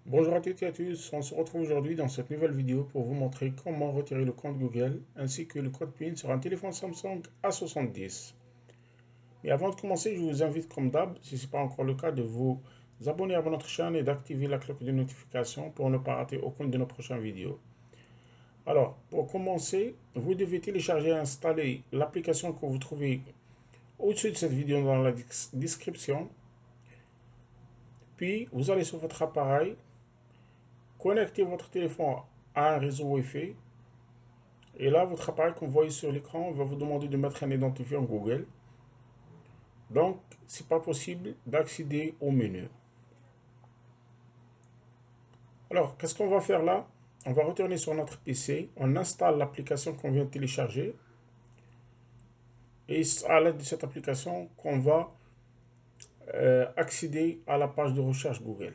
Bonjour à toutes et à tous, on se retrouve aujourd'hui dans cette nouvelle vidéo pour vous montrer comment retirer le compte Google ainsi que le code PIN sur un téléphone Samsung A70. Mais avant de commencer, je vous invite comme d'hab, si ce n'est pas encore le cas, de vous abonner à notre chaîne et d'activer la cloche de notification pour ne pas rater aucune de nos prochaines vidéos. Alors, pour commencer, vous devez télécharger et installer l'application que vous trouvez au-dessus de cette vidéo dans la description. Puis, vous allez sur votre appareil, connectez votre téléphone à un réseau Wi-Fi. Et là, votre appareil, comme vous voyez sur l'écran, va vous demander de mettre un identifiant Google. Donc, ce n'est pas possible d'accéder au menu. Alors, qu'est-ce qu'on va faire là? On va retourner sur notre PC, on installe l'application qu'on vient de télécharger. Et c'est à l'aide de cette application qu'on va accéder à la page de recherche Google.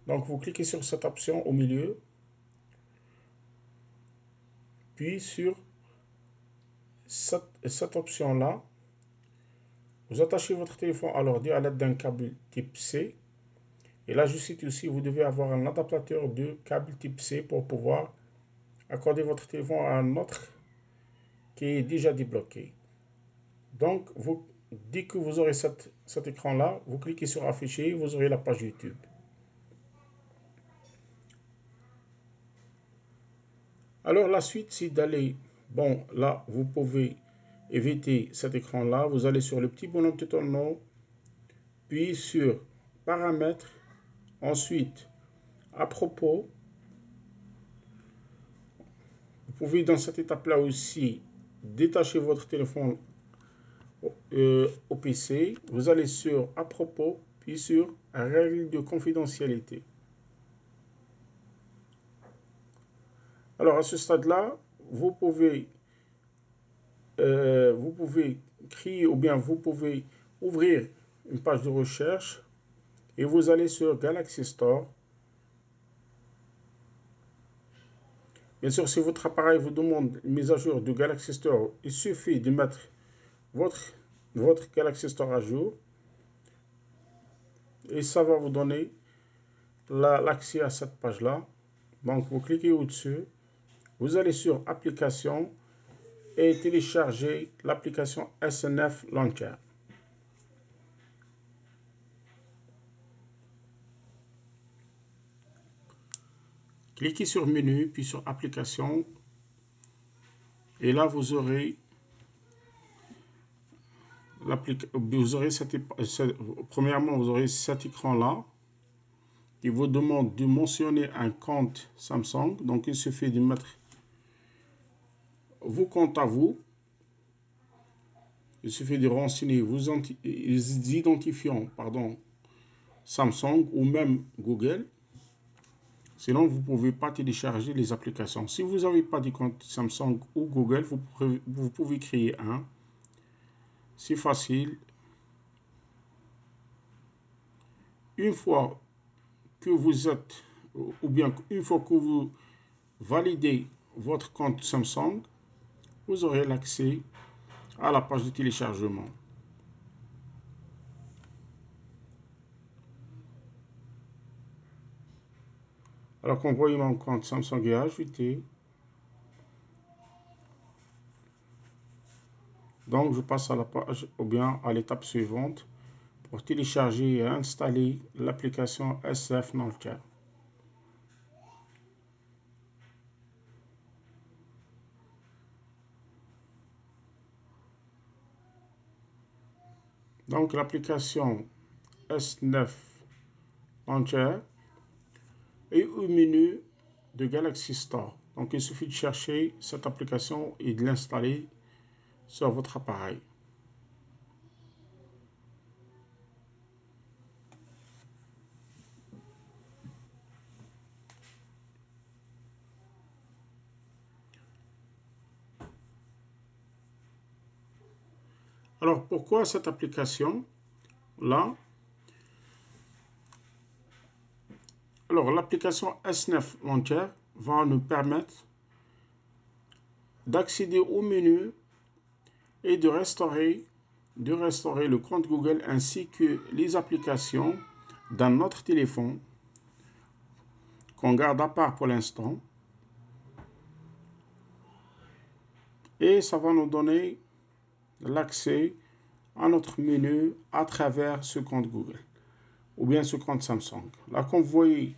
Donc, vous cliquez sur cette option au milieu, puis sur cette option-là, vous attachez votre téléphone à l'ordi à l'aide d'un câble type C. Et là, je cite aussi, vous devez avoir un adaptateur de câble type C pour pouvoir accorder votre téléphone à un autre qui est déjà débloqué. Donc, dès que vous aurez cet écran-là, vous cliquez sur afficher, vous aurez la page YouTube. Alors, la suite, c'est d'aller, bon, là, vous pouvez éviter cet écran-là. Vous allez sur le petit bonhomme tout en haut, puis sur paramètres, ensuite, à propos. Vous pouvez dans cette étape-là aussi détacher votre téléphone au PC. Vous allez sur à propos, puis sur règles de confidentialité. Alors à ce stade-là, vous pouvez créer ou bien vous pouvez ouvrir une page de recherche et vous allez sur Galaxy Store. Bien sûr, si votre appareil vous demande une mise à jour du Galaxy Store, il suffit de mettre votre Galaxy Store à jour et ça va vous donner l'accès à cette page-là. Donc, vous cliquez au-dessus, vous allez sur Applications et télécharger l'application SNF Launcher. Cliquez sur Menu, puis sur Applications. Et là, vous aurez premièrement, vous aurez cet écran-là qui vous demande de mentionner un compte Samsung. Donc, il suffit de mettre vos comptes à vous. Il suffit de renseigner vos identifiants, Samsung ou même Google. Sinon, vous ne pouvez pas télécharger les applications. Si vous n'avez pas de compte Samsung ou Google, vous pouvez créer un. C'est facile. Une fois que vous êtes, ou bien une fois que vous validez votre compte Samsung, vous aurez l'accès à la page de téléchargement. Alors qu'on voit mon compte Samsung est ajouté. Donc je passe à la page ou bien à l'étape suivante pour télécharger et installer l'application SNF Launcher. Donc l'application SNF Launcher est au menu de Galaxy Store. Donc il suffit de chercher cette application et de l'installer sur votre appareil. Alors pourquoi cette application là? Alors l'application SNF Launcher va nous permettre d'accéder au menu et de restaurer le compte Google ainsi que les applications dans notre téléphone qu'on garde à part pour l'instant. Et ça va nous donner l'accès à notre menu à travers ce compte Google ou bien ce compte Samsung. Là, comme vous voyez,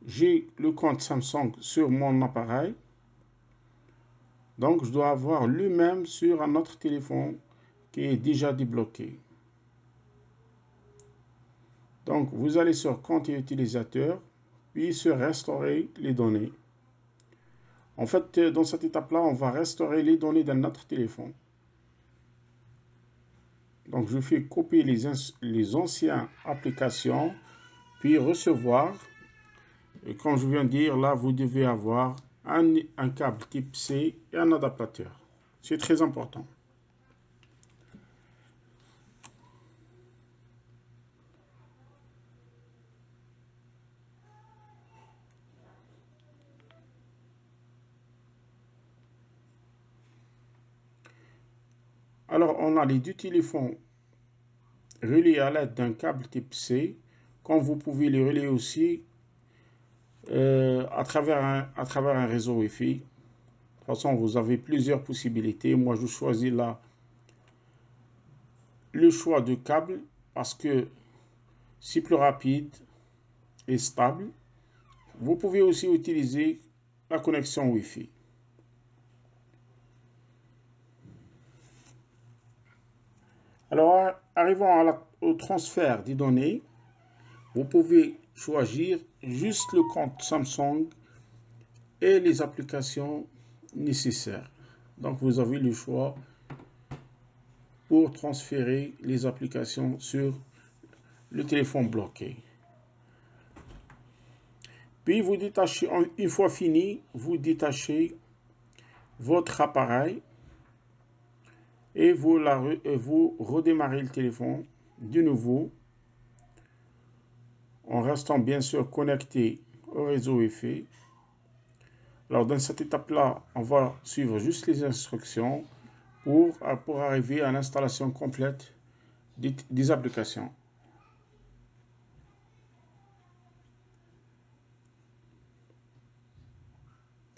j'ai le compte Samsung sur mon appareil. Donc, je dois avoir lui-même sur un autre téléphone qui est déjà débloqué. Donc, vous allez sur compte et utilisateur, puis sur restaurer les données. En fait, dans cette étape-là, on va restaurer les données d'un autre téléphone. Donc, je fais copier les anciennes applications, puis recevoir. Et comme je viens de dire, là, vous devez avoir un câble type C et un adaptateur. C'est très important. Alors, on a les deux téléphones reliés à l'aide d'un câble type C, comme vous pouvez les relier aussi à travers un réseau Wi-Fi. De toute façon, vous avez plusieurs possibilités. Moi, je choisis là le choix de câble parce que c'est plus rapide et stable. Vous pouvez aussi utiliser la connexion Wi-Fi. Alors, arrivons au transfert des données. Vous pouvez choisir juste le compte Samsung et les applications nécessaires. Donc, vous avez le choix pour transférer les applications sur le téléphone bloqué. Puis, vous détachez, une fois fini, vous détachez votre appareil et vous redémarrez le téléphone de nouveau en restant bien sûr connecté au réseau Wi-Fi. Alors dans cette étape-là, on va suivre juste les instructions pour arriver à l'installation complète des applications.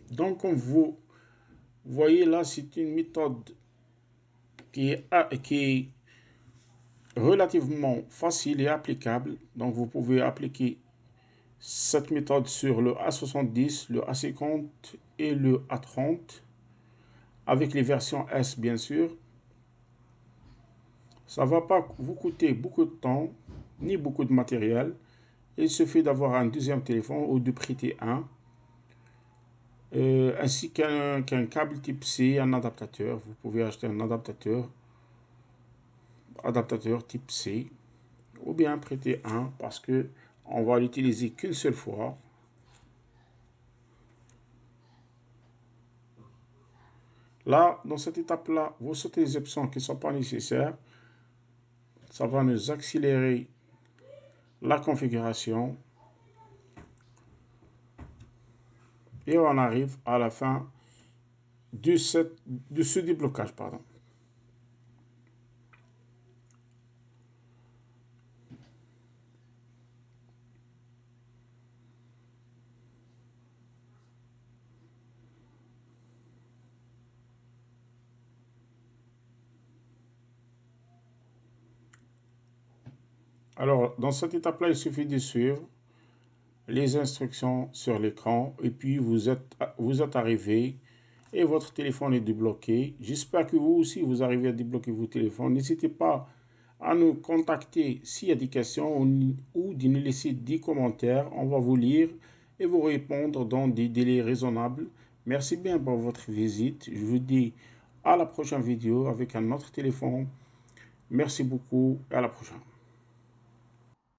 Donc comme vous voyez là, c'est une méthode qui est relativement facile et applicable. Donc vous pouvez appliquer cette méthode sur le A70, le A50 et le A30 avec les versions S bien sûr. Ça ne va pas vous coûter beaucoup de temps ni beaucoup de matériel. Il suffit d'avoir un deuxième téléphone ou de prêter un, ainsi qu'un câble type C, un adaptateur. Vous pouvez acheter un adaptateur type C ou bien prêter un parce que on va l'utiliser qu'une seule fois. Là, dans cette étape-là, vous sautez les options qui ne sont pas nécessaires. Ça va nous accélérer la configuration. Et on arrive à la fin de ce déblocage. Pardon. Alors, dans cette étape-là, il suffit de suivre les instructions sur l'écran et puis vous êtes arrivé et votre téléphone est débloqué. J'espère que vous aussi, vous arrivez à débloquer vos téléphones. N'hésitez pas à nous contacter s'il y a des questions ou de nous laisser des commentaires. On va vous lire et vous répondre dans des délais raisonnables. Merci bien pour votre visite. Je vous dis à la prochaine vidéo avec un autre téléphone. Merci beaucoup et à la prochaine.